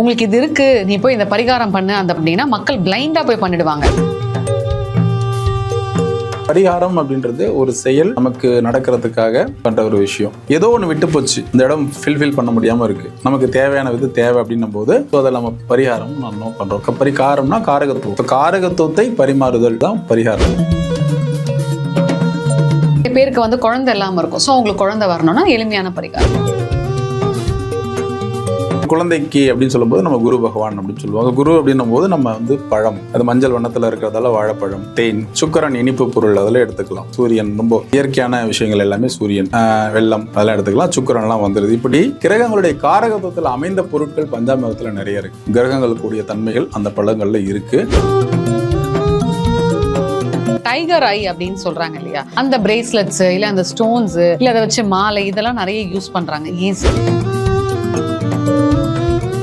உங்களுக்கு இது இருக்கு, நீ போய் இந்த பரிகாரம் பண்ணு அந்த அப்படின்னா மக்கள் பிளைண்டா போய் பண்ணிடுவாங்க. பரிகாரம் அப்படின்றது ஒரு செயல் நமக்கு நடக்கிறதுக்காக பண்ற ஒரு விஷயம். ஏதோ ஒன்று விட்டு போச்சு, இந்த இடம் ஃபில்ஃபில் பண்ண முடியாம இருக்கு, நமக்கு தேவையான விது தேவை அப்படின்னும் போது அதை நம்ம பரிகாரம் நம்ம பண்றோம். பரிகாரம்னா காரகத்துவம், காரகத்துவத்தை பரிமாறுதல் தான் பரிகாரம். பேருக்கு வந்து குழந்தை இல்லாம இருக்கும், ஸோ உங்களுக்கு குழந்தை வரணும்னா எளிமையான பரிகாரம். குழந்தைக்கு அப்படின்னு சொல்லும்போது நம்ம குரு பகவான் அப்படின்னு சொல்லுவாங்க. குரு அப்படின்னும் போது நம்ம வந்து பழம், அது மஞ்சள் வண்ணத்துல இருக்கிறதால வாழைப்பழம், தேன், சுக்கரன் இனிப்பு பொருள் அதெல்லாம் எடுத்துக்கலாம். சூரியன் ரொம்ப இயற்கையான விஷயங்கள் எல்லாமே சூரியன், வெள்ளம் அதெல்லாம் எடுத்துக்கலாம். சுக்கரன் எல்லாம் வந்துருது. இப்படி கிரகங்களுடைய காரகத்துவத்தில் அமைந்த பொருட்கள் பஞ்சாமிரத்துல நிறைய இருக்கு. கிரகங்களுக்குரிய தன்மைகள் அந்த பழங்கள்ல இருக்கு. டைகர் ஐ அப்படின்னு சொல்றாங்க இல்லையா, அந்த பிரேஸ்லெட்ஸ் இல்ல அந்த ஸ்டோன்ஸ் இல்ல அதை வச்சு மாலை இதெல்லாம் நிறைய யூஸ் பண்றாங்க. ஈஸி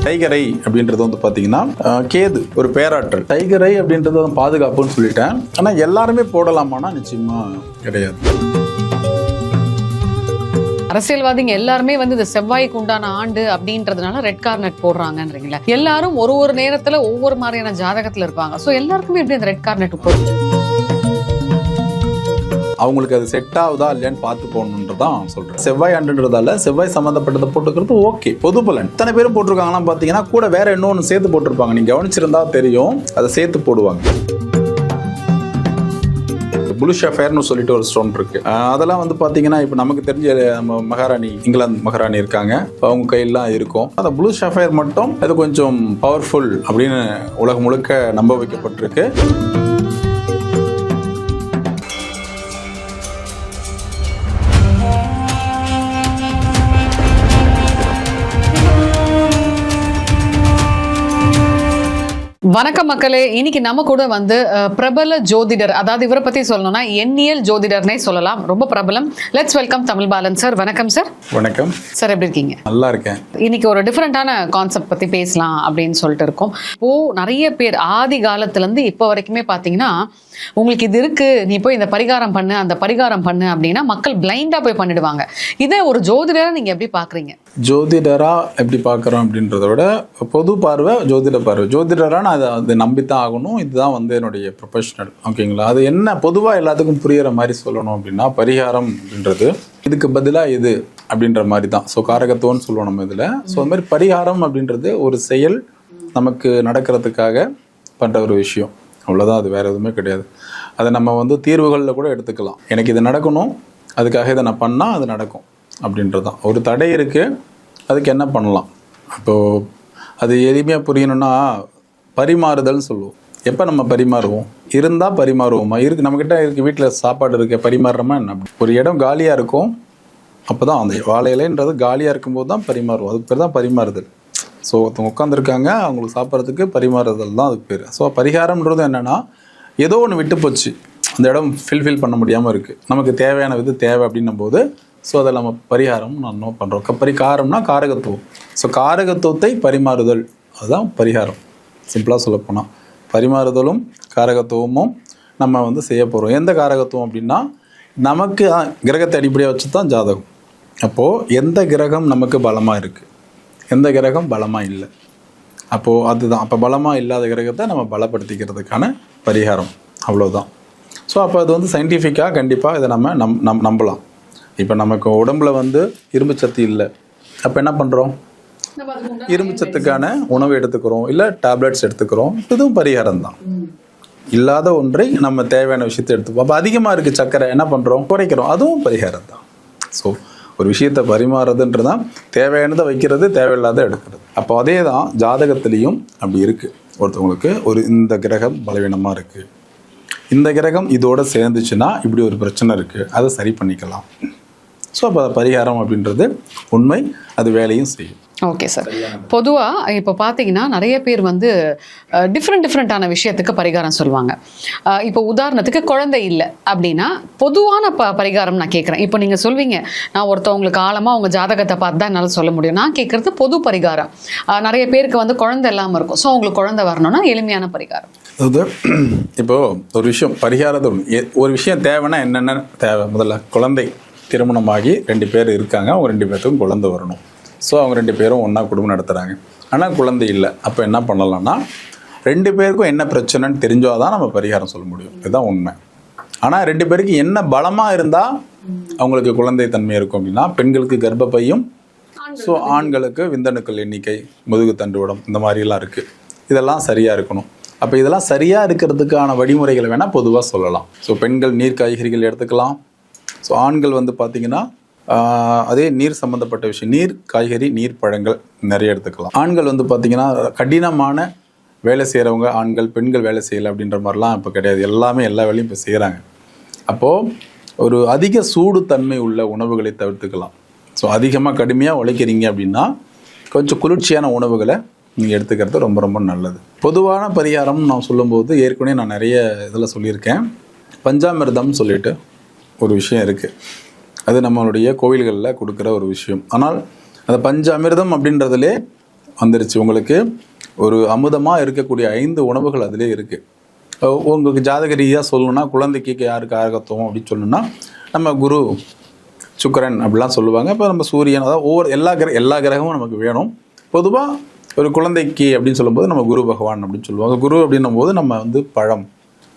டைகர் ஐ அப்படின்றது வந்து பாத்தீங்கன்னா கேது ஒரு பேராற்றல். டைகர் ஐ அப்படின்றது வந்து பாதுகாப்புன்னு சொல்லிட்டேன். ஆனா எல்லாருமே போடலாமானா நிச்சயமா கிடையாது. அரசியல்வாதிங்க எல்லாருமே வந்து இந்த செவ்வாய்க்கு உண்டான ஆண்டு அப்படின்றதுனால ரெட் கார்னெட் போடுறாங்கன்றீங்களா? எல்லாரும் ஒரு நேரத்துல ஒவ்வொரு மாதிரியான ஜாதகத்துல இருப்பாங்க. சோ எல்லாருக்குமே எப்படி அந்த ரெட் கார்னெட் போடுறது? அவங்களுக்கு அது செட் ஆகுதா இல்லையான்னு பார்த்து போகணுன்றதான் சொல்றேன். செவ்வாய் ஆண்டுன்றதால செவ்வாய் சம்மந்தப்பட்டதை போட்டுக்கிறது ஓகே, பொது பலன். இத்தனை பேரும் போட்டிருக்காங்கன்னா பாத்தீங்கன்னா கூட வேற இன்னொன்று சேர்த்து போட்டிருப்பாங்க. நீங்க கவனிச்சிருந்தா தெரியும், அதை சேர்த்து போடுவாங்க. ப்ளூ ஷஃபயர்னு சொல்லிட்டு ஒரு ஸ்டோன் இருக்கு. அதெல்லாம் வந்து பாத்தீங்கன்னா இப்போ நமக்கு தெரிஞ்ச நம்ம மகாராணி, இங்கிலாந்து மகாராணி இருக்காங்க, அவங்க கையெல்லாம் இருக்கும். அந்த ப்ளூ ஷஃபயர் மட்டும் அது கொஞ்சம் பவர்ஃபுல் அப்படின்னு உலகம் முழுக்க நம்ப வைக்கப்பட்டிருக்கு. வணக்கம் மக்களே, இன்னைக்கு நம்ம கூட வந்து பிரபல ஜோதிடர், அதாவது இவரை பத்தி சொல்லணும்னா எண்ணியல் ஜோதிடர்னே சொல்லலாம், ரொம்ப பிரபலம். Let's welcome Tamil Balan sir. வணக்கம் சார். வணக்கம் சார், எப்படி இருக்கீங்க? நல்லா இருக்கேன். இன்னைக்கு ஒரு டிஃப்ரெண்டான கான்செப்ட் பத்தி பேசலாம் அப்படின்னு சொல்லிட்டு இருக்கோம். இப்போ நிறைய பேர் ஆதி காலத்துல இருந்து இப்போ வரைக்குமே பாத்தீங்கன்னா உங்களுக்கு இது இருக்கு, நீ போய் இந்த பரிகாரம் பண்ணு அந்த பரிகாரம் பண்ணு அப்படின்னா மக்கள் பிளைண்டா போய் பண்ணிடுவாங்க. இதை ஒரு ஜோதிடரா நீங்க எப்படி பாக்குறீங்க? ஜோதிடரா எப்படி பாக்குறோம் அப்படின்றத விட பொது பார்வை ஜோதிட பார்வை. ஜோதிடரா நான் அதை நம்பித்தான் ஆகணும், இதுதான் வந்து என்னுடைய ப்ரொஃபஷனல். ஓகேங்களா? அது என்ன பொதுவாக எல்லாத்துக்கும் புரியுற மாதிரி சொல்லணும் அப்படின்னா, பரிகாரம் அப்படின்றது இதுக்கு பதிலாக இது அப்படின்ற மாதிரி தான். ஸோ காரகத்துவம்னு சொல்லுவோம் நம்ம இதில். ஸோ அது மாதிரி பரிகாரம் அப்படின்றது ஒரு செயல் நமக்கு நடக்கிறதுக்காக பண்ணுற ஒரு விஷயம், அவ்வளோதான். அது வேறு எதுவுமே கிடையாது. அதை நம்ம வந்து தீர்வுகளில் கூட எடுத்துக்கலாம். எனக்கு இது நடக்கணும், அதுக்காக இதை நான் பண்ணால் அது நடக்கும் அப்படின்றதான். ஒரு தடை இருக்குது, அதுக்கு என்ன பண்ணலாம்? அப்போது அது எளிமையாக புரியணும்னா பரிமாறுதல்னு சொல்லுவோம். எப்போ நம்ம பரிமாறுவோம்? இருந்தால் பரிமாறுவோமா? நம்மக்கிட்ட இருக்குது, வீட்டில் சாப்பாடு இருக்க பரிமாறுறோமா என்ன? ஒரு இடம் காலியாக இருக்கும், அப்போ தான் அந்த வாழை இலைன்றது காலியாக இருக்கும்போது தான் பரிமாறுவோம். அதுக்கு பேர் தான் பரிமாறுதல். ஸோ ஒருத்தவங்க உட்காந்துருக்காங்க, அவங்களுக்கு சாப்பிட்றதுக்கு பரிமாறுதல் தான் அதுக்கு பேர். ஸோ பரிகாரம்ன்றது என்னென்னா, ஏதோ ஒன்று விட்டு போச்சு, அந்த இடம் ஃபில்ஃபில் பண்ண முடியாமல் இருக்குது, நமக்கு தேவையான விது தேவை அப்படின்னும் போது ஸோ அதை நம்ம பரிகாரம் நம்ம பண்ணுறோம். பரிகாரம்னா காரகத்துவம். ஸோ காரகத்துவத்தை பரிமாறுதல், அதுதான் பரிகாரம். சிம்பிளாக சொல்லப்போனால் பரிமாறுதலும் காரகத்துவமும் நம்ம வந்து செய்ய போகிறோம். எந்த காரகத்துவம் அப்படின்னா, நமக்கு கிரகத்தை அடிப்படையாக வச்சு தான் ஜாதகம். அப்போது எந்த கிரகம் நமக்கு பலமாக இருக்குது, எந்த கிரகம் பலமாக இல்லை, அப்போது அதுதான். அப்போ பலமாக இல்லாத கிரகத்தை நம்ம பலப்படுத்திக்கிறதுக்கான பரிகாரம், அவ்வளோதான். ஸோ அப்போ அது வந்து சயின்டிஃபிக்காக கண்டிப்பாக இதை நம்ம நம்பலாம். இப்போ நமக்கு உடம்புல வந்து இரும்பு சத்து இல்லை, அப்போ என்ன பண்ணுறோம்? இரும்பு சத்துக்கான உணவு எடுத்துக்கிறோம், இல்லை டேப்லெட்ஸ் எடுத்துக்கிறோம். இதுவும் பரிகாரம் தான். இல்லாத ஒன்றை நம்ம தேவையான விஷயத்தை எடுத்துப்போம். அப்போ அதிகமாக இருக்குது சர்க்கரை, என்ன பண்ணுறோம்? குறைக்கிறோம், அதுவும் பரிகாரம் தான். ஸோ ஒரு விஷயத்தை பரிமாறுறதுன்றதான் தேவையானதை வைக்கிறது, தேவையில்லாத எடுக்கிறது. அப்போ அதே தான் ஜாதகத்திலையும் அப்படி இருக்குது. ஒருத்தவங்களுக்கு இந்த கிரகம் பலவீனமாக இருக்குது, இந்த கிரகம் இதோட சேர்ந்துச்சுன்னா இப்படி ஒரு பிரச்சனை இருக்குது, அதை சரி பண்ணிக்கலாம். ஸோ அப்போ பரிகாரம் அப்படின்றது உண்மை, அது வேலையும் செய்யும். Okay sir. பொதுவாக இப்போ பார்த்தீங்கன்னா நிறைய பேர் வந்து டிஃப்ரெண்டான விஷயத்துக்கு பரிகாரம் சொல்லுவாங்க. இப்போ உதாரணத்துக்கு குழந்தை இல்லை அப்படின்னா பொதுவான பரிகாரம் நான் கேட்குறேன். இப்போ நீங்கள் சொல்வீங்க, நான் ஒருத்தவங்களுக்கு ஆழமாக அவங்க ஜாதகத்தை பார்த்து தான் என்னால் சொல்ல முடியும். நான் கேட்குறது பொது பரிகாரம். நிறைய பேருக்கு வந்து குழந்தை இல்லாமல் இருக்கும், ஸோ அவங்களுக்கு குழந்தை வரணும்னா எளிமையான பரிகாரம். அதாவது இப்போது ஒரு விஷயம் பரிகாரத்தை ஒரு விஷயம் தேவைன்னா என்னென்ன தேவை? முதல்ல குழந்தை, திருமணமாகி 2 பேர் இருக்காங்க, அவங்க 2 பேர்த்துக்கும் குழந்தை வரணும். ஸோ அவங்க 2 பேரும் ஒன்றா குடும்பம் நடத்துகிறாங்க. ஆனால் குழந்தை இல்லை. அப்போ என்ன பண்ணலாம்னா 2 பேருக்கும் என்ன பிரச்சனைன்னு தெரிஞ்சால் தான் நம்ம பரிகாரம் சொல்ல முடியும். இதுதான் உண்மை. ஆனால் 2 பேருக்கு என்ன பலமாக இருந்தால் அவங்களுக்கு குழந்தை தன்மை இருக்கும் அப்படின்னா, பெண்களுக்கு கர்ப்பப்பையும், ஸோ ஆண்களுக்கு விந்தணுக்கள் எண்ணிக்கை, முதுகு தண்டுவடம், இந்த மாதிரிலாம் இருக்குது. இதெல்லாம் சரியாக இருக்கணும். அப்போ இதெல்லாம் சரியாக இருக்கிறதுக்கான வழிமுறைகளை வேணால் பொதுவாக சொல்லலாம். ஸோ பெண்கள் நீர் காய்கறிகள் எடுத்துக்கலாம். ஸோ ஆண்கள் வந்து பார்த்திங்கன்னா அதே நீர் சம்மந்தப்பட்ட விஷயம், நீர் காய்கறி, நீர் பழங்கள் நிறைய எடுத்துக்கலாம். ஆண்கள் வந்து பார்த்திங்கன்னா கடினமான வேலை செய்கிறவங்க ஆண்கள், பெண்கள் வேலை செய்யலை அப்படின்ற மாதிரிலாம் இப்போ கிடையாது. எல்லாமே எல்லா வேலையும் இப்போ செய்கிறாங்க. அப்போது ஒரு அதிக சூடு தன்மை உள்ள உணவுகளை தவிர்த்துக்கலாம். ஸோ அதிகமாக கடுமையாக உழைக்கிறீங்க அப்படின்னா கொஞ்சம் குளிர்ச்சியான உணவுகளை நீங்கள் எடுத்துக்கிறது ரொம்ப ரொம்ப நல்லது. பொதுவான பரிகாரம் நான் சொல்லும்போது ஏற்கனவே நான் நிறைய இதில் சொல்லியிருக்கேன். பஞ்சாமிர்தம்னு சொல்லிட்டு ஒரு விஷயம் இருக்குது. அது நம்மளுடைய கோவில்களில் கொடுக்குற ஒரு விஷயம். ஆனால் அந்த பஞ்சாமிர்தம் அப்படின்றதுலே வந்துருச்சு. உங்களுக்கு ஒரு அமுதமாக இருக்கக்கூடிய 5 உணவுகள் அதிலே இருக்குது. உங்களுக்கு ஜாதக ரீதியாக சொல்லணும்னா குழந்தைக்கு யாருக்கு ஆகத்துவம் அப்படின்னு சொல்லணும்னா நம்ம குரு, சுக்கிரன் அப்படிலாம் சொல்லுவாங்க. இப்போ நம்ம சூரியன், அதாவது ஒவ்வொரு எல்லா கிரகமும் நமக்கு வேணும். பொதுவாக ஒரு குழந்தைக்கு அப்படின்னு சொல்லும்போது நம்ம குரு பகவான் அப்படின்னு சொல்லுவாங்க. குரு அப்படின்னும் போது நம்ம வந்து பழம்,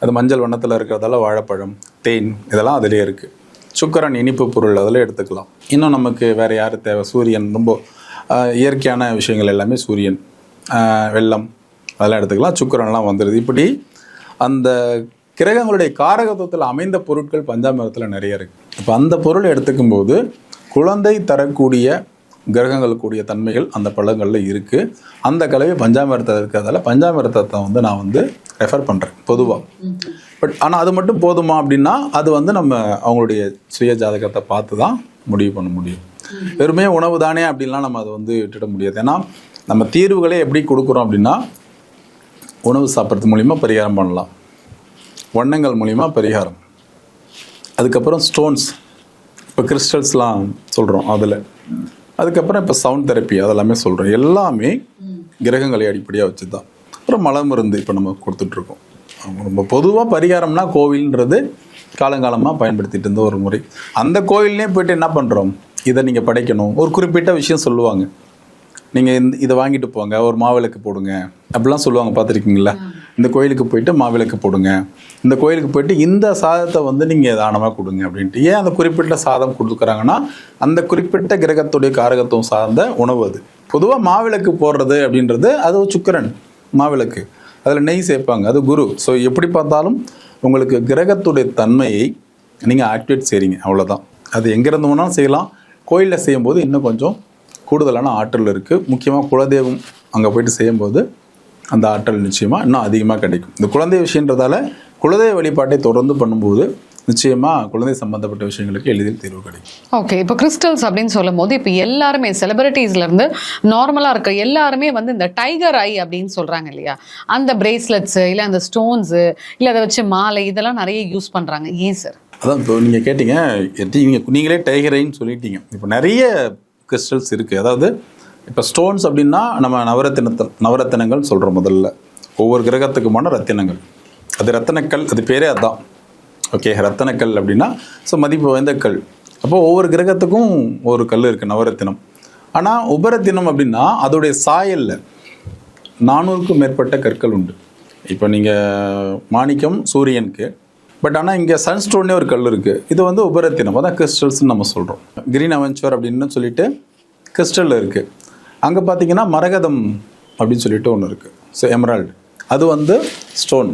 அது மஞ்சள் வண்ணத்தில் இருக்கிறதால வாழைப்பழம், தேன், இதெல்லாம் அதிலே இருக்குது. சுக்கிரன் இனிப்பு பொருள், அதில் எடுத்துக்கலாம். இன்னும் நமக்கு வேறு யார் தேவை? சூரியன், ரொம்ப இயற்கையான விஷயங்கள் எல்லாமே சூரியன், வெள்ளம், அதெல்லாம் எடுத்துக்கலாம். சுக்கிரன்லாம் வந்துடுது. இப்படி அந்த கிரகங்களுடைய காரகத்துவத்தில் அமைந்த பொருட்கள் பஞ்சாமிரத்தில் நிறைய இருக்குது. இப்போ அந்த பொருளை எடுத்துக்கும் போது குழந்தை தரக்கூடிய கிரகங்களுக்குரிய தன்மைகள் அந்த பழங்களில் இருக்குது. அந்த கலவை பஞ்சாமிரத்தை இருக்கிறதால பஞ்சாமிரத்தை வந்து நான் வந்து ரெஃபர் பண்ணுறேன் பொதுவாக. பட் ஆனால் அது மட்டும் போதுமா அப்படின்னா அது வந்து நம்ம அவங்களுடைய சுய ஜாதகத்தை பார்த்து தான் முடிவு பண்ண முடியும். வெறுமே உணவு தானே அப்படின்லாம் நம்ம அதை வந்து விட்டுட முடியாது. ஏன்னா நம்ம தீர்வுகளே எப்படி கொடுக்குறோம் அப்படின்னா, உணவு சாப்பிட்றது மூலிமா பரிகாரம் பண்ணலாம், வண்ணங்கள் மூலிமா பரிகாரம், அதுக்கப்புறம் ஸ்டோன்ஸ், இப்போ கிறிஸ்டல்ஸ்லாம் சொல்கிறோம் அதில், அதுக்கப்புறம் இப்போ சவுண்ட் தெரப்பி அதெல்லாமே சொல்கிறோம். எல்லாமே கிரகங்களை அடிப்படையாக வச்சு தான். அப்புறம் மலை மருந்து இப்போ நம்ம கொடுத்துட்ருக்கோம். ரொம்ப பொதுவாக பரிகாரம்னா கோவில்ன்றது காலங்காலமாக பயன்படுத்திட்டு இருந்த ஒரு முறை. அந்த கோவில்லே போய்ட்டு என்ன பண்ணுறோம், இதை நீங்கள் படைக்கணும், ஒரு குறிப்பிட்ட விஷயம் சொல்லுவாங்க. நீங்கள் இதை வாங்கிட்டு போங்க, ஒரு மாவிளக்கு போடுங்க அப்படிலாம் சொல்லுவாங்க. பார்த்துருக்கீங்களா? இந்த கோயிலுக்கு போயிட்டு மாவிளக்கு போடுங்க, இந்த கோயிலுக்கு போயிட்டு இந்த சாதத்தை வந்து நீங்கள் தானமாக கொடுங்க அப்படின்ட்டு. ஏன் அந்த குறிப்பிட்ட சாதம் கொடுக்குறாங்கன்னா அந்த குறிப்பிட்ட கிரகத்துடைய காரகத்துவம் சார்ந்த உணவு அது. பொதுவாக மாவிளக்கு போடுறது அப்படின்றது அது சுக்கிரன் மாவிளக்கு, அதில் நெய் சேர்ப்பாங்க, அது குரு. ஸோ எப்படி பார்த்தாலும் உங்களுக்கு கிரகத்துடைய தன்மையை நீங்கள் ஆக்டிவேட் செய்கிறீங்க, அவ்வளோதான். அது எங்கேருந்து வேணாலும் செய்யலாம். கோயிலில் செய்யும்போது இன்னும் கொஞ்சம் கூடுதலான ஆற்றல் இருக்குது. முக்கியமாக குலதெய்வம் அங்கே போயிட்டு செய்யும்போது அந்த ஆற்றல் நிச்சயமாக இன்னும் அதிகமாக கிடைக்கும். இந்த குழந்தை விஷயன்றதால குலதெய்வ வழிபாட்டை தொடர்ந்து பண்ணும்போது நிச்சயமாக குழந்தை சம்பந்தப்பட்ட விஷயங்களுக்கு எளிதில் தீர்வு கிடைக்கும். ஓகே, இப்போ கிறிஸ்டல்ஸ் அப்படின்னு சொல்லும் போது இப்போ எல்லாருமே செலிபிரிட்டிஸ்லேருந்து நார்மலாக இருக்க எல்லாருமே வந்து இந்த டைகர் ஐ அப்படின்னு சொல்கிறாங்க இல்லையா, அந்த பிரேஸ்லெட்ஸு இல்லை அந்த ஸ்டோன்ஸு இல்லை அதை வச்சு மாலை இதெல்லாம் நிறைய யூஸ் பண்ணுறாங்க. ஏன் சார்? அதான் இப்போ நீங்கள் கேட்டீங்க, நீங்களே டைகர் ஐன்னு சொல்லிட்டீங்க. இப்போ நிறைய கிறிஸ்டல்ஸ் இருக்குது. அதாவது இப்போ ஸ்டோன்ஸ் அப்படின்னா நம்ம நவரத்தினங்கள் சொல்கிறோம். முதல்ல ஒவ்வொரு கிரகத்துக்குமான ரத்தினங்கள், அது ரத்தினக்கல், அது பேரே அதுதான். ஓகே, ரத்தினக்கல் அப்படின்னா ஸோ மதிப்பு வாய்ந்த கல். அப்போது ஒவ்வொரு கிரகத்துக்கும் ஒரு கல் இருக்குது, நவரத்தினம். ஆனால் உபரத்தினம் அப்படின்னா அதோடைய சாயலில் 400க்கும் மேற்பட்ட கற்கள் உண்டு. இப்போ நீங்கள் மாணிக்கம் சூரியனுக்கு, பட் ஆனால் இங்கே சன்ஸ்டோன்னே ஒரு கல் இருக்குது. இது வந்து உபரத்தினம், அதான் கிறிஸ்டல்ஸ்ன்னு நம்ம சொல்கிறோம். கிரீன் அவென்ச்சர் அப்படின்னு சொல்லிட்டு கிறிஸ்டல் இருக்குது. அங்கே பார்த்தீங்கன்னா மரகதம் அப்படின்னு சொல்லிட்டு ஒன்று இருக்குது. ஸோ எமரால்டு, அது வந்து ஸ்டோன்,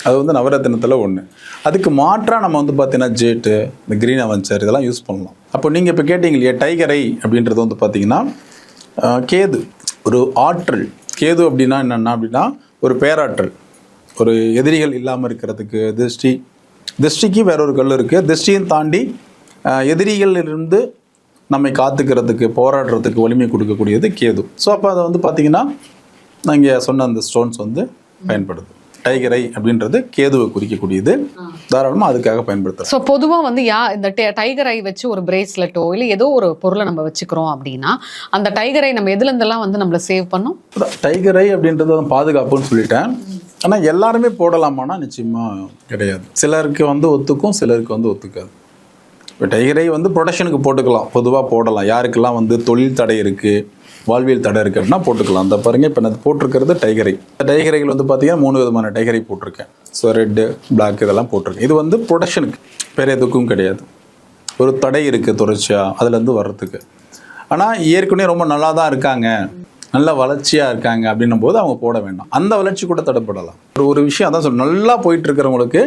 அது வந்து நவரத்தினத்தில் ஒன்று. அதுக்கு மாற்றாக நம்ம வந்து பார்த்தீங்கன்னா ஜேட்டு, இந்த கிரீன் அவென்ச்சர் இதெல்லாம் யூஸ் பண்ணலாம். அப்போ நீங்கள் இப்போ கேட்டீங்க இல்லையா, டைகர் ஐ அப்படின்றது வந்து பார்த்தீங்கன்னா கேது, ஒரு ஆற்றல். கேது அப்படின்னா என்னென்னா அப்படின்னா ஒரு பேராற்றல், ஒரு எதிரிகள் இல்லாமல் இருக்கிறதுக்கு. திருஷ்டிக்கு வேற ஒரு கல் இருக்குது. திருஷ்டியும் தாண்டி எதிரிகளிலிருந்து நம்மை காத்துக்கிறதுக்கு, போராடுறதுக்கு வலிமை கொடுக்கக்கூடியது கேது. ஸோ அப்போ அதை வந்து பார்த்தீங்கன்னா நான் இங்கே சொன்ன அந்த ஸ்டோன்ஸ் வந்து பயன்படுது. டைகர் ஐ அப்படின்றது கேதுவை குறிக்கக்கூடியது, தாராளமாக அதுக்காக பயன்படுத்துகிறோம். ஸோ பொதுவாக வந்து இந்த டைகர் ஐ வச்சு ஒரு பிரேஸ்லெட்டோ இல்லை ஏதோ ஒரு பொருளை நம்ம வச்சுக்கிறோம் அப்படின்னா அந்த டைகர் ஐ நம்ம எதுலேருந்தெல்லாம் வந்து நம்மளை சேவ் பண்ணோம்? டைகர் ஐ அப்படின்றது பாதுகாப்புன்னு சொல்லிட்டேன். ஆனால் எல்லாருமே போடலாமான்னா நிச்சயமாக கிடையாது. சிலருக்கு வந்து ஒத்துக்கும், சிலருக்கு வந்து ஒத்துக்காது. இப்போ டைகரை வந்து ப்ரொடெக்ஷனுக்கு போட்டுக்கலாம், பொதுவாக போடலாம். யாருக்கெல்லாம் வந்து தொழில் தடை இருக்குது, வாழ்வியல் தடை இருக்குது அப்படின்னா போட்டுக்கலாம். அந்த பாருங்கள், இப்போ நான் போட்டிருக்கிறது டைகரை. இந்த டைகரைகள் வந்து பார்த்தீங்கன்னா 3 விதமான டைகரை போட்டிருக்கேன். ஸோ ரெட்டு, பிளாக் இதெல்லாம் போட்டிருக்கேன். இது வந்து ப்ரொடெக்ஷனுக்கு, வேறு எதுக்கும் கிடையாது. ஒரு தடை இருக்குது தொடர்ச்சியாக அதுலேருந்து வர்றதுக்கு. ஆனால் ஏற்கனவே ரொம்ப நல்லா தான் இருக்காங்க, நல்ல வளர்ச்சியாக இருக்காங்க அப்படின்னும் போது அவங்க போட வேண்டாம். அந்த வளர்ச்சி கூட தடைப்படலாம். ஒரு விஷயம் அதான் சொல்ல, நல்லா போயிட்டு இருக்கிறவங்களுக்கு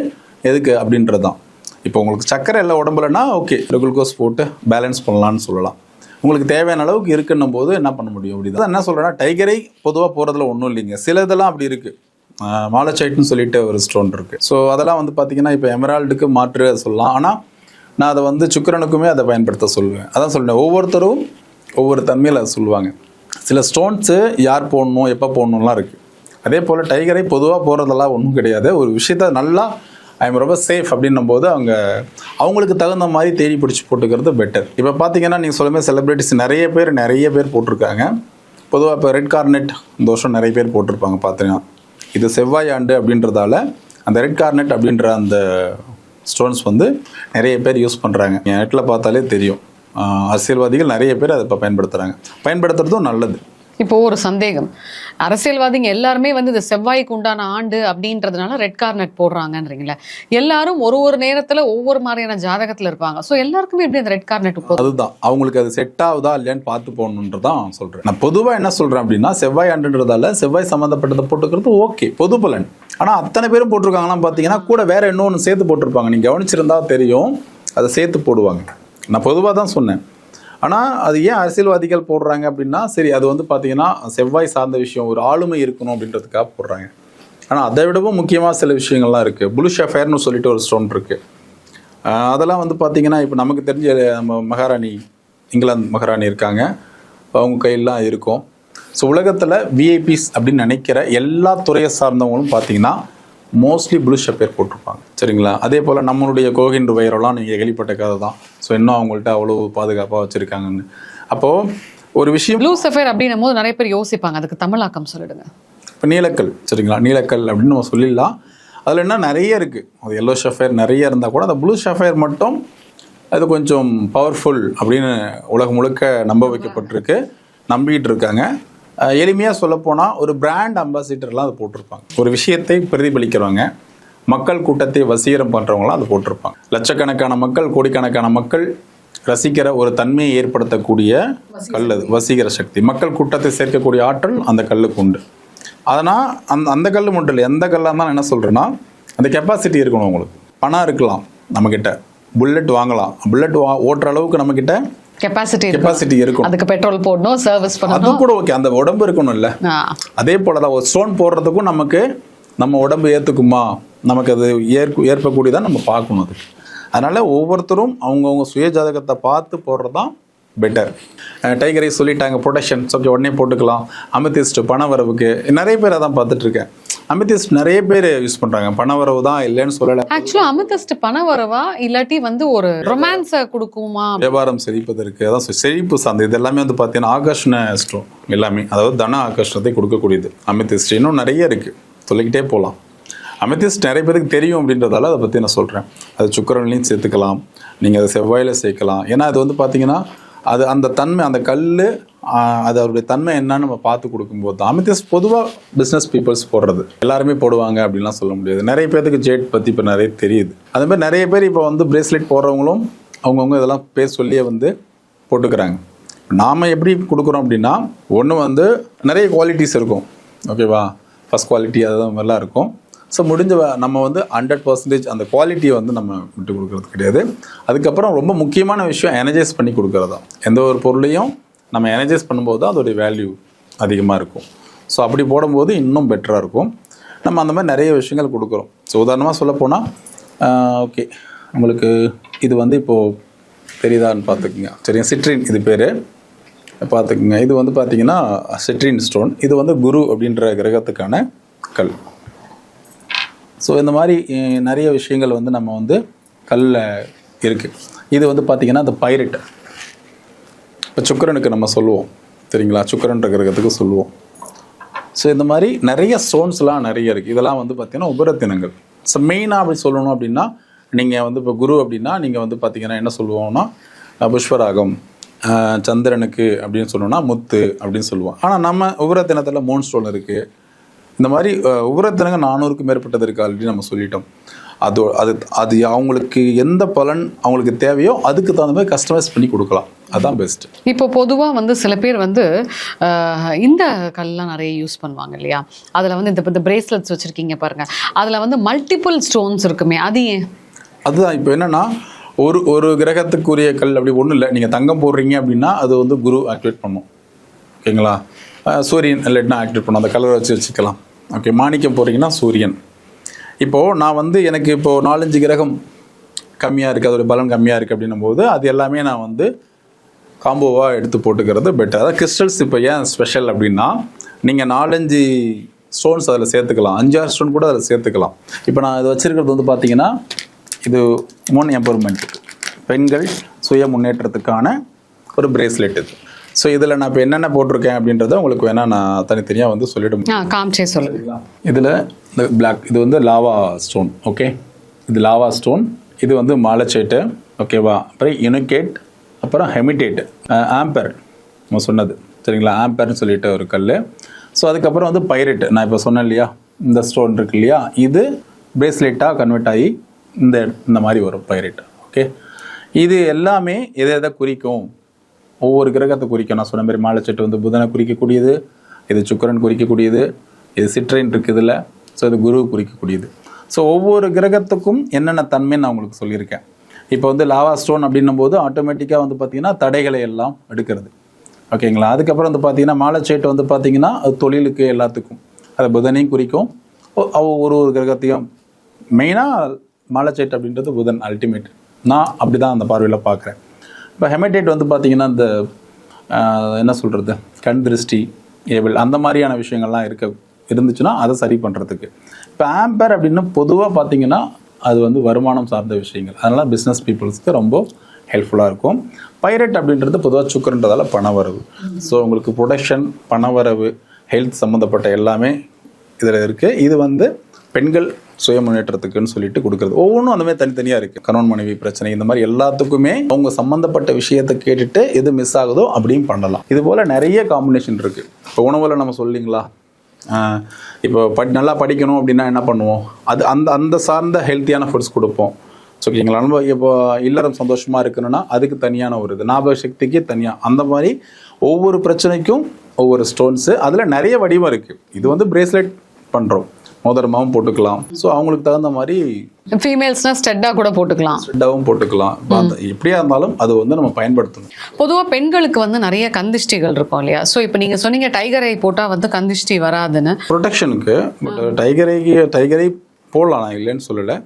எதுக்கு அப்படின்றது தான். இப்போ உங்களுக்கு சக்கரை எல்லாம் உடம்புலன்னா ஓகே, குளுக்கோஸ் போட்டு பேலன்ஸ் பண்ணலான்னு சொல்லலாம். உங்களுக்கு தேவையான அளவுக்கு இருக்குன்னும் போது என்ன பண்ண முடியும்? அப்படி தான் என்ன சொல்கிறேன்னா, டைகரை பொதுவாக போகிறதுல ஒன்றும் இல்லைங்க. சில இதெல்லாம் அப்படி இருக்குது. மாலச்சைட்னு சொல்லிட்டு ஒரு ஸ்டோன் இருக்குது. ஸோ அதெல்லாம் வந்து பார்த்திங்கன்னா இப்போ எமரால்டுக்கு மாற்று சொல்லலாம். ஆனால் நான் அதை வந்து சுக்கிரனுக்குமே அதை பயன்படுத்த சொல்லுவேன். அதான் சொல்கிறேன், ஒவ்வொருத்தரும் ஒவ்வொரு தன்மையில் அதை சொல்லுவாங்க. சில ஸ்டோன்ஸு யார் போடணும், எப்போ போடணும்லாம் இருக்குது. அதே போல் டைகரை பொதுவாக போகிறதெல்லாம் ஒன்றும் கிடையாது. ஒரு விஷயத்த நல்லா ரொம்ப சேஃப் அப்படின்னும் போது அவங்களுக்கு தகுந்த மாதிரி தேடி பிடிச்சி போட்டுக்கிறது பெட்டர். இப்போ பார்த்தீங்கன்னா நீங்கள் சொல்லுமே செலிப்ரிட்டிஸ் நிறைய பேர் போட்டிருக்காங்க. பொதுவாக இப்போ ரெட் கார்னெட் இந்த வருஷம் நிறைய பேர் போட்டிருப்பாங்க. பார்த்தீங்கன்னா இது செவ்வாய் ஆண்டு அப்படின்றதால அந்த ரெட் கார்னெட் அப்படின்ற அந்த ஸ்டோன்ஸ் வந்து நிறைய பேர் யூஸ் பண்ணுறாங்க. நெட்டில் பார்த்தாலே தெரியும். அரசியல்வாதிகள் நிறைய பேர் அதை இப்போ பயன்படுத்துறதும் நல்லது. இப்போ ஒரு சந்தேகம், அரசியல்வாதிங்க எல்லாருமே வந்து இந்த செவ்வாய்க்கு உண்டான ஆண்டு அப்படின்றதுனால ரெட் கார்னெட் போடுறாங்கன்றீங்களா? எல்லாரும் ஒரு நேரத்துல ஒவ்வொரு மாதிரியான ஜாதகத்துல இருப்பாங்க. ஸோ எல்லாருக்குமே எப்படி அந்த ரெட் கார்னெட் போதும்? அதுதான் அவங்களுக்கு அது செட் ஆகுதா இல்லையான்னு பார்த்து போடணுன்றதான் சொல்றேன். நான் பொதுவாக என்ன சொல்றேன் அப்படின்னா, செவ்வாய் ஆண்டுன்றதால செவ்வாய் சம்மந்தப்பட்டதை போட்டுக்கிறது ஓகே, பொது பலன். ஆனால் அத்தனை பேரும் போட்டிருக்காங்களாம் பார்த்தீங்கன்னா கூட வேற இன்னொன்று சேர்த்து போட்டிருப்பாங்க. நீங்கள் கவனிச்சிருந்தா தெரியும், அதை சேர்த்து போடுவாங்க. நான் பொதுவாக தான் சொன்னேன். ஆனால் அது ஏன் அரசியல்வாதிகள் போடுறாங்க அப்படின்னா, சரி அது வந்து பார்த்தீங்கன்னா செவ்வாய் சார்ந்த விஷயம், ஒரு ஆளுமை இருக்கணும் அப்படின்றதுக்காக போடுறாங்க. ஆனால் அதை விடவும் முக்கியமாக சில விஷயங்கள்லாம் இருக்குது. ப்ளூ ஷஃபயர்னு சொல்லிட்டு ஒரு ஸ்டோன் இருக்குது. அதெல்லாம் வந்து பார்த்திங்கன்னா இப்போ நமக்கு தெரிஞ்ச நம்ம மகாராணி, இங்கிலாந்து மகாராணி இருக்காங்க, அவங்க கையெல்லாம் இருக்கும். ஸோ உலகத்தில் விஐபிஸ் அப்படின்னு நினைக்கிற எல்லா துறையை சார்ந்தவங்களும் பார்த்திங்கன்னா மோஸ்ட்லி ப்ளூ ஷஃபயர் போட்டிருப்பாங்க. சரிங்களா? அதே போல் நம்மளுடைய கோகின் வைரெல்லாம் நீங்கள் கேள்விப்பட்ட கதை தான். ஸோ இன்னும் அவங்கள்ட்ட அவ்வளோ பாதுகாப்பாக வச்சுருக்காங்கன்னு. அப்போது ஒரு விஷயம், ப்ளூ சஃபயர் அப்படின்னும் போது நிறைய பேர் யோசிப்பாங்க, அதுக்கு தமிழாக்கம் சொல்லிடுங்க. இப்போ நீலக்கல், சரிங்களா, நீலக்கல் அப்படின்னு நம்ம சொல்லிடலாம். அதில் என்ன நிறைய இருக்குது. அது எல்லோ ஷஃபயர் நிறைய இருந்தால் கூட அந்த ப்ளூ ஷஃபயர் மட்டும் அது கொஞ்சம் பவர்ஃபுல் அப்படின்னு உலகம் முழுக்க நம்ப வைக்கப்பட்டிருக்கு, நம்பிக்கிட்டு இருக்காங்க. எளிமையாக சொல்லப்போனால் ஒரு பிராண்ட் அம்பாசிடர்லாம் அது போட்டிருப்பாங்க. ஒரு விஷயத்தை பிரதிபலிக்கிறவங்க, மக்கள் கூட்டத்தை வசீகரம் பண்ணுறவங்களாம் அது போட்டிருப்பாங்க. லட்சக்கணக்கான மக்கள், கோடிக்கணக்கான மக்கள் ரசிக்கிற ஒரு தன்மையை ஏற்படுத்தக்கூடிய கல் அது, வசீகர சக்தி. மக்கள் கூட்டத்தை சேர்க்கக்கூடிய ஆற்றல் அந்த கல்லுக்கு உண்டு. அதனால் அந்த கல் மட்டும் இல்லை, எந்த கல்லாக இருந்தாலும் என்ன சொல்கிறேன்னா அந்த கெப்பாசிட்டி இருக்கணும். உங்களுக்கு பணம் இருக்கலாம், நம்மக்கிட்ட புல்லட் வாங்கலாம், புல்லட் ஓட்டுற அளவுக்கு நம்மக்கிட்ட கெப்பாசிட்டி இருக்கும். அதுக்கு பெட்ரோல் போடணும், சர்வீஸ் பண்ணணும், அது கூட ஓகே. அந்த உடம்பு இருக்கணும் இல்லை? அதே போல தான் ஒரு ஸ்டோன் போடுறதுக்கும் நமக்கு நம்ம உடம்பு ஏற்றுக்குமா, நமக்கு அது ஏற்பக்கூடியதான் நம்ம பார்க்கணும். அதுக்கு அதனால் ஒவ்வொருத்தரும் அவங்கவுங்க சுய ஜாதகத்தை பார்த்து போடுறது தான் பெட்டர். டைகரை சொல்லிட்டாங்க ப்ரொடெக்ஷன், ஓகே உடனே போட்டுக்கலாம். அமெத்திஸ்ட் பண வரவுக்கு நிறைய பேர் அதான் பார்த்துட்ருக்கேன். அமெத்திஸ்ட் நிறைய பேர் யூஸ் பண்ணுறாங்க. பண வரவு தான் இல்லைன்னு சொல்லலை. ஆக்சுவலாக அமெத்திஸ்ட் பண வரவா இல்லாட்டி வந்து ஒரு ரொமான்ஸை கொடுக்குமா? வியாபாரம் செழிப்பதற்கு, அதான் செழிப்பு சார்ந்த இது எல்லாமே வந்து பார்த்தீங்கன்னா ஆகர்ஷண ஸ்டோன் எல்லாமே, அதாவது தன ஆகர்ஷணத்தை கொடுக்கக்கூடியது அமெத்திஸ்ட். இன்னும் நிறைய இருக்குது, சொல்லிக்கிட்டே போகலாம். அமெத்திஸ்ட் நிறைய பேருக்கு தெரியும் அப்படின்றதால அதை பற்றி நான் சொல்கிறேன். அது சுக்கிரன்லையும் சேர்த்துக்கலாம், நீங்கள் அதை செவ்வாயில் சேர்க்கலாம். ஏன்னா அது வந்து பார்த்தீங்கன்னா அது அந்த தன்மை, அந்த கல், அது அவருடைய தன்மை என்னன்னு நம்ம பார்த்து கொடுக்கும்போது தான். அமெத்திஸ்ட் பொதுவாக பிஸ்னஸ் பீப்புள்ஸ் போடுறது, எல்லாருமே போடுவாங்க அப்படின்லாம் சொல்ல முடியாது. நிறைய பேருக்கு ஜேட் பற்றி இப்போ நிறைய தெரியுது. அதே மாதிரி நிறைய பேர் இப்போ வந்து பிரேஸ்லெட் போடுறவங்களும் அவங்கவுங்க இதெல்லாம் பேர் சொல்லியே வந்து போட்டுக்கிறாங்க. நாம் எப்படி கொடுக்குறோம் அப்படின்னா, ஒன்று வந்து நிறைய குவாலிட்டிஸ் இருக்கும், ஓகேவா, ஃபஸ்ட் குவாலிட்டி அது மாதிரிலாம் இருக்கும். ஸோ முடிஞ்ச நம்ம வந்து 100% அந்த குவாலிட்டியை வந்து நம்ம விட்டு கொடுக்கறது கிடையாது. அதுக்கப்புறம் ரொம்ப முக்கியமான விஷயம் எனர்ஜைஸ் பண்ணி கொடுக்குறது தான். எந்த ஒரு பொருளையும் நம்ம எனர்ஜைஸ் பண்ணும்போது தான் அதோடைய வேல்யூ அதிகமாக இருக்கும். ஸோ அப்படி போடும்போது இன்னும் பெட்டராக இருக்கும். நம்ம அந்த மாதிரி நிறைய விஷயங்கள் கொடுக்குறோம். ஸோ உதாரணமாக சொல்லப்போனால் ஓகே, உங்களுக்கு இது வந்து இப்போது தெரியுதான்னு பார்த்துக்குங்க. சரிங்க, சிட்ரின் இது பேர் பார்த்துக்குங்க. இது வந்து பார்த்திங்கன்னா சிட்ரின் ஸ்டோன். இது வந்து குரு அப்படின்ற கிரகத்துக்கான கல். ஸோ இந்த மாதிரி நிறைய விஷயங்கள் வந்து நம்ம வந்து கல்லில் இருக்குது. இது வந்து பார்த்திங்கன்னா இந்த பைரட், இப்போ சுக்கிரனுக்கு நம்ம சொல்லுவோம், சரிங்களா, சுக்கிரன்ற கிரகத்துக்கு சொல்லுவோம். ஸோ இந்த மாதிரி நிறைய ஸ்டோன்ஸ்லாம் நிறைய இருக்குது. இதெல்லாம் வந்து பார்த்திங்கன்னா உபரத்தினங்கள். ஸோ மெயினாக அப்படி சொல்லணும் அப்படின்னா நீங்கள் வந்து இப்போ குரு அப்படின்னா நீங்கள் வந்து பார்த்தீங்கன்னா என்ன சொல்லுவோம்னா புஷ்பராகம், சந்திரனுக்கு அப்படின்னு சொன்னோம்னா முத்து அப்படின்னு சொல்லுவோம். ஆனால் நம்ம உபரத்தினத்தில் மூன் ஸ்டோன் இருக்குது. இந்த மாதிரி உபரத்தினங்க 400க்கும் மேற்பட்டது இருக்குது ஆல்ரெடி நம்ம சொல்லிட்டோம். அது அவங்களுக்கு எந்த பலன் அவங்களுக்கு தேவையோ அதுக்கு தகுந்த மாதிரி கஸ்டமைஸ் பண்ணி கொடுக்கலாம். அதுதான் பெஸ்ட். இப்போ பொதுவாக வந்து சில பேர் வந்து இந்த கல்லாம் நிறைய யூஸ் பண்ணுவாங்க இல்லையா? அதில் வந்து இந்த பிரேஸ்லெட்ஸ் வச்சுருக்கீங்க பாருங்கள், அதில் வந்து மல்டிபிள் ஸ்டோன்ஸ் இருக்குமே, அது ஏன்? அதுதான் இப்போ என்னென்னா ஒரு கிரகத்துக்குரிய கல் அப்படி ஒன்றும் இல்லை. நீங்கள் தங்கம் போடுறீங்க அப்படின்னா அது வந்து குரு ஆக்டிவேட் பண்ணும். ஓகேங்களா? சூரியன் இல்லைன்னா ஆக்டிவேட் பண்ணும். அந்த கலரை வச்சுக்கலாம். ஓகே, மாணிக்கம் போடுறீங்கன்னா சூரியன். இப்போது நான் வந்து எனக்கு இப்போது 4-5 கிரகம் கம்மியாக இருக்குது, அதோடய பலம் கம்மியாக இருக்குது அப்படின்னும் போது அது எல்லாமே நான் வந்து காம்போவாக எடுத்து போட்டுக்கிறது பெட்டர். அதாவது கிறிஸ்டல்ஸ் இப்போ ஏன் ஸ்பெஷல் அப்படின்னா நீங்கள் 4-5 ஸ்டோன்ஸ் அதில் சேர்த்துக்கலாம், 5-6 ஸ்டோன் கூட அதில் சேர்த்துக்கலாம். இப்போ நான் இதை வச்சுருக்கிறது வந்து பார்த்தீங்கன்னா இது உமன் எம்பவர்மெண்ட்டுக்கு, பெண்கள் சுய முன்னேற்றத்துக்கான ஒரு பிரேஸ்லெட் இது. ஸோ இதில் நான் இப்போ என்னென்ன போட்டிருக்கேன் அப்படின்றத உங்களுக்கு வேணால் நான் தனித்தனியாக வந்து சொல்லிட முடியும். காமிச்சே சொல்லுங்க. இதில் இந்த பிளாக் இது வந்து லாவா ஸ்டோன். ஓகே, இது லாவா ஸ்டோன். இது வந்து மாலச்சேட்டு. ஓகேவா? அப்புறம் யுனிகேட், அப்புறம் ஹெமிடேட், ஆம்பர் நம்ம சொன்னது சரிங்களா, ஆம்பர்னு சொல்லிட்டு ஒரு கல். ஸோ அதுக்கப்புறம் வந்து பைரட், நான் இப்போ சொன்னேன் இல்லையா, இந்த ஸ்டோன் இருக்கு இல்லையா, இது பிரேஸ்லெட்டாக கன்வெர்ட் ஆகி இந்த மாதிரி வரும் பைரட். ஓகே, இது எல்லாமே எதை குறிக்கும்? ஒவ்வொரு கிரகத்தை குறிக்கும். நான் சொன்ன மாதிரி மாலச்செட்டு வந்து புதனை குறிக்கக்கூடியது, இது சுக்கிரன் குறிக்கக்கூடியது, இது சிட்ரைன் இருக்குது இதில். ஸோ இது குரு குறிக்கக்கூடியது. ஸோ ஒவ்வொரு கிரகத்துக்கும் என்னென்ன தன்மைன்னு நான் உங்களுக்கு சொல்லியிருக்கேன். இப்போ வந்து லாவா ஸ்டோன் அப்படின்னும் போது ஆட்டோமேட்டிக்காக வந்து பார்த்திங்கன்னா தடைகளை எல்லாம் எடுக்கிறது. ஓகேங்களா? அதுக்கப்புறம் வந்து பார்த்திங்கன்னா மாலச்சேட்டு வந்து பார்த்திங்கன்னா அது தொழிலுக்கு எல்லாத்துக்கும், அது புதனையும் குறிக்கும். ஒரு கிரகத்தையும் மெயினாக மாலச்சேட்டு அப்படின்றது புதன் அல்டிமேட். நான் அப்படி தான் அந்த பார்வையில் பார்க்குறேன். இப்போ ஹெமடேட் வந்து பார்த்திங்கன்னா இந்த என்ன சொல்கிறது, கண் திருஷ்டி, ஏபிள், அந்த மாதிரியான விஷயங்கள்லாம் இருந்துச்சுன்னா அதை சரி பண்ணுறதுக்கு. இப்போ ஆம்பர் அப்படின்னு பொதுவாக பார்த்திங்கன்னா அது வந்து வருமானம் சார்ந்த விஷயங்கள், அதனால் பிஸ்னஸ் பீப்புள்ஸ்க்கு ரொம்ப ஹெல்ப்ஃபுல்லாக இருக்கும். பைரட் அப்படின்றது பொதுவாக சுக்கரன்றதால பணவரவு. ஸோ உங்களுக்கு ப்ரொடக்ஷன், பணவரவு, ஹெல்த் சம்மந்தப்பட்ட எல்லாமே இதில் இருக்குது. இது வந்து பெண்கள் சுய முன்னேற்றத்துக்குன்னு சொல்லிட்டு கொடுக்குறது. ஒவ்வொன்றும் அந்த மாதிரி தனித்தனியாக இருக்குது. கணவன் மனைவி பிரச்சனை, இந்த மாதிரி எல்லாத்துக்குமே அவங்க சம்மந்தப்பட்ட விஷயத்தை கேட்டுட்டு எது மிஸ் ஆகுதோ அப்படியும் பண்ணலாம். இது போல் நிறைய காம்பினேஷன் இருக்குது. இப்போ உணவில் நம்ம சொல்லிங்களா, இப்போ நல்லா படிக்கணும் அப்படின்னா என்ன பண்ணுவோம், அது அந்த சார்ந்த ஹெல்த்தியான ஃபுட்ஸ் கொடுப்போம். ஓகேங்களா? நம்ம இப்போ இல்லறம் சந்தோஷமாக இருக்கணும்னா அதுக்கு தனியான ஒரு இது, ஞாபக சக்திக்கு தனியாக, அந்த மாதிரி ஒவ்வொரு பிரச்சனைக்கும் ஒவ்வொரு ஸ்டோன்ஸு, அதில் நிறைய வடிவம் இருக்குது. இது வந்து பிரேஸ்லெட் பண்ணுறோம், மோதிரமாகவும் போட்டுக்கலாம். ஸோ அவங்களுக்கு தகுந்த மாதிரி ஃபீமேல்ஸ்னால் ஸ்டெட்டாக கூட போட்டுக்கலாம், ஸ்டெட்டாகவும் போட்டுக்கலாம். எப்படியா இருந்தாலும் அது வந்து நம்ம பயன்படுத்தணும். பொதுவாக பெண்களுக்கு வந்து நிறைய கந்திஷ்டிகள் இருக்கும் இல்லையா? ஸோ இப்போ நீங்கள் சொன்னீங்க டைகர் ஐ போட்டால் வந்து கந்திஷ்டி வராதுன்னு. ப்ரொடெக்ஷனுக்கு பட் டைகரை போடலாம், நான் இல்லைன்னு சொல்லலை.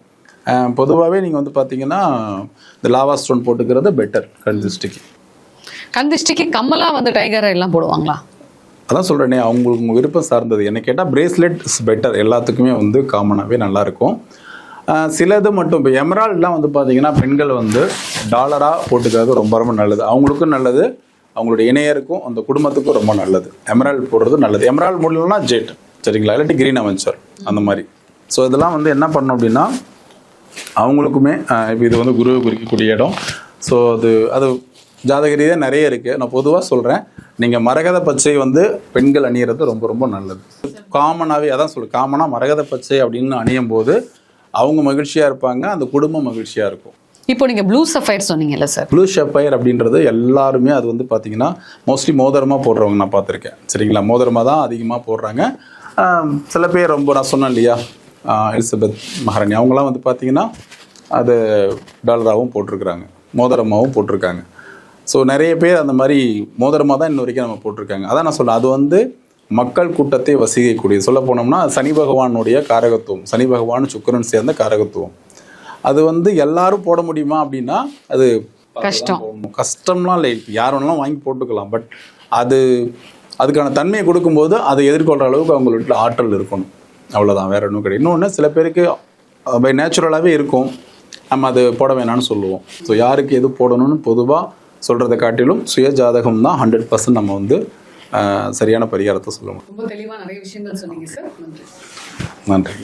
பொதுவாகவே நீங்கள் வந்து பார்த்தீங்கன்னா இந்த லாவா ஸ்டோன் போட்டுக்கிறது பெட்டர். கந்திஷ்டிக்கு கம்மலாக வந்து டைகர் எல்லாம் போடுவாங்களா? அதான் சொல்கிறேனே, அவங்களுக்கு விருப்பம் சார்ந்தது. என்ன கேட்டால் பிரேஸ்லெட் இஸ் பெட்டர், எல்லாத்துக்குமே வந்து காமனாகவே நல்லாயிருக்கும். சிலது மட்டும் இப்போ எமரால்ட்லாம் வந்து பார்த்தீங்கன்னா பெண்கள் வந்து டாலராக போட்டுக்கிறது ரொம்ப ரொம்ப நல்லது. அவங்களுக்கும் நல்லது, அவங்களுடைய இணையருக்கும் அந்த குடும்பத்துக்கும் ரொம்ப நல்லது. எமரால்டு போடுறது நல்லது. எமரால்டு முடியலன்னா ஜெட், சரிங்களா, இல்லாட்டி கிரீன் அவெஞ்சர் அந்த மாதிரி. ஸோ இதெல்லாம் வந்து என்ன பண்ணணும் அப்படின்னா அவங்களுக்குமே இப்போ இது வந்து குருவை குறிக்கக்கூடிய இடம். ஸோ அது ஜாதக ரீதியாக நிறைய இருக்குது. நான் பொதுவாக சொல்கிறேன், நீங்கள் மரகத பச்சை வந்து பெண்கள் அணியிறது ரொம்ப ரொம்ப நல்லது. காமனாகவே அதான் காமனாக மரகத பச்சை அப்படின்னு அணியும் போது அவங்க மகிழ்ச்சியாக இருப்பாங்க, அந்த குடும்பம் மகிழ்ச்சியாக இருக்கும். இப்போ நீங்கள் ப்ளூ சஃபயர் சொன்னீங்கல்ல சார், ப்ளூ சஃபயர் அப்படின்றது எல்லாருமே அது வந்து பார்த்தீங்கன்னா மோஸ்ட்லி மோதிரமாக போடுறவங்க நான் பார்த்துருக்கேன். சரிங்களா? மோதிரமாக தான் அதிகமாக போடுறாங்க. சில பேர் ரொம்ப, நான் சொன்னேன் இல்லையா, எலிசபெத் மகாராணி, அவங்களாம் வந்து பார்த்தீங்கன்னா அது டாலராகவும் போட்டிருக்கிறாங்க, மோதிரமாகவும் போட்டிருக்காங்க. ஸோ நிறைய பேர் அந்த மாதிரி மோதிரமாக தான் இன்ன வரைக்கும் நம்ம போட்டிருக்காங்க. அதான் நான் சொல்கிறேன், அது வந்து மக்கள் கூட்டத்தை வசீகக்கூடியது. சொல்ல போனோம்னா சனி பகவானுடைய காரகத்துவம், சனி பகவான் சுக்கிரன் சேர்ந்த காரகத்துவம். அது வந்து எல்லாரும் போட முடியுமா அப்படின்னா அது கஷ்டம்லாம் இல்லை, யார் வேணாலும் வாங்கி போட்டுக்கலாம். பட் அதுக்கான தன்மையை கொடுக்கும்போது அதை எதிர்கொள்கிற அளவுக்கு அவங்கள்ட்ட ஆற்றல் இருக்கணும், அவ்வளோதான், வேற ஒன்றும் கிடையாது. இன்னொன்று, சில பேருக்கு பை நேச்சுரலாகவே இருக்கும், நம்ம அது போட வேணாம்னு சொல்லுவோம். ஸோ யாருக்கு எது போடணும்னு பொதுவாக சொல்கிறத காட்டிலும் சுய ஜாதகம் தான் 100% நம்ம வந்து சரியான பரிகாரத்தை சொல்லணும். ரொம்ப தெளிவாக நிறைய விஷயங்கள் சொன்னீங்க சார். நன்றி.